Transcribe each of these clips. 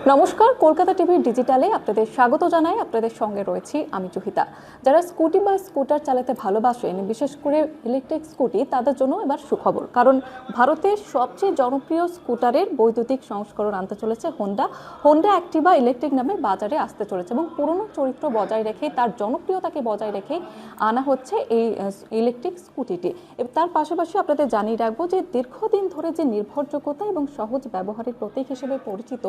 নমস্কার, কলকাতা টিভি ডিজিটালে আপনাদের স্বাগত জানাই। আপনাদের সঙ্গে রয়েছি আমি জুহিতা। যারা স্কুটি বা স্কুটার চালাতে ভালোবাসেন, বিশেষ করে ইলেকট্রিক স্কুটি, তাদের জন্য এবার সুখবর। কারণ ভারতের সবচেয়ে জনপ্রিয় স্কুটারের বৈদ্যুতিক সংস্করণ আনতে চলেছে হোন্ডা অ্যাক্টিভা ইলেকট্রিক নামে বাজারে আসতে চলেছে এবং পুরনো চরিত্র বজায় রেখে, তার জনপ্রিয়তাকে বজায় রেখে আনা হচ্ছে এই ইলেকট্রিক স্কুটিটি। তার পাশাপাশি আপনাদের জানিয়ে রাখবো যে দীর্ঘদিন ধরে যে নির্ভরযোগ্যতা এবং সহজ ব্যবহারের প্রতীক হিসেবে পরিচিত,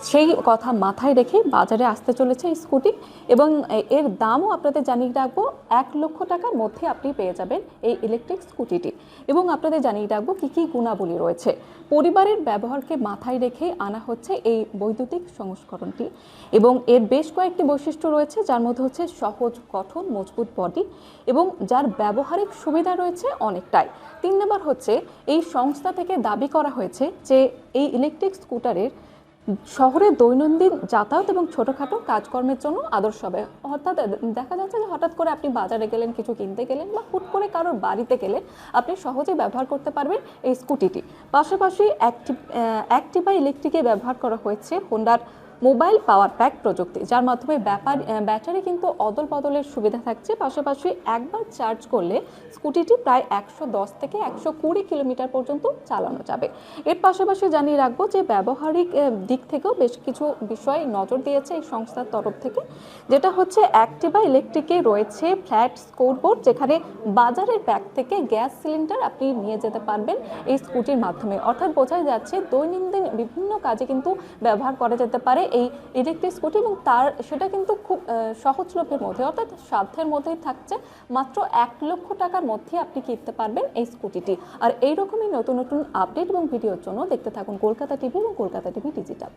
সেই কথা মাথায় রেখে বাজারে আসতে চলেছে এই স্কুটি। এবং এর দামও আপনাদের জানিয়ে রাখবো, 1,00,000 টাকার মধ্যে আপনি পেয়ে যাবেন এই ইলেকট্রিক স্কুটিটি। এবং আপনাদের জানিয়ে রাখবো কী কী গুণাবলী রয়েছে। পরিবারের ব্যবহারকে মাথায় রেখে আনা হচ্ছে এই বৈদ্যুতিক সংস্করণটি এবং এর বেশ কয়েকটি বৈশিষ্ট্য রয়েছে, যার মধ্যে হচ্ছে সহজ গঠন, মজবুত বডি এবং যার ব্যবহারিক সুবিধা রয়েছে অনেকটাই। 3 নম্বর হচ্ছে, এই সংস্থা থেকে দাবি করা হয়েছে যে এই ইলেকট্রিক স্কুটারের শহরে দৈনন্দিন যাতায়াত এবং ছোটোখাটো কাজকর্মের জন্য আদর্শ হবে। অর্থাৎ দেখা যাচ্ছে যে হঠাৎ করে আপনি বাজারে গেলেন, কিছু কিনতে গেলেন বা হুট করে কারোর বাড়িতে গেলেন, আপনি সহজেই ব্যবহার করতে পারবেন এই স্কুটিটি। পাশাপাশি অ্যাক্টিভা ইলেকট্রিকে ব্যবহার করা হয়েছে হোন্ডার মোবাইল পাওয়ার প্যাক প্রযুক্তি, যার মাধ্যমে ব্যাটারি কিন্তু অদল বদলের সুবিধা থাকছে। পাশাপাশি একবার চার্জ করলে স্কুটিটি প্রায় 110 থেকে 120 কিলোমিটার পর্যন্ত চালানো যাবে। এর পাশাপাশি জানিয়ে রাখবো যে ব্যবহারিক দিক থেকেও বেশ কিছু বিষয় নজর দিয়েছে এই সংস্থার তরফ থেকে, যেটা হচ্ছে অ্যাক্টিভা ইলেকট্রিকে রয়েছে ফ্ল্যাট স্কোরবোর্ড, যেখানে বাজারের ব্যাগ থেকে গ্যাস সিলিন্ডার আপনি নিয়ে যেতে পারবেন এই স্কুটির মাধ্যমে। অর্থাৎ বোঝাই যাচ্ছে দৈনন্দিন বিভিন্ন কাজে কিন্তু ব্যবহার করা যেতে পারে এই ইলেকট্রিক স্কুটি এবং সেটা কিন্তু খুব সহজলভ্যের মধ্যে, অর্থাৎ সাধ্যের মধ্যেই থাকছে। মাত্র 1,00,000 টাকার মধ্যে আপনি কিনতে পারবেন এই স্কুটিটি। আর এইরকমই নতুন নতুন আপডেট এবং ভিডিওর জন্য দেখতে থাকুন কলকাতা টিভি এবং কলকাতা টিভি ডিজিটাল।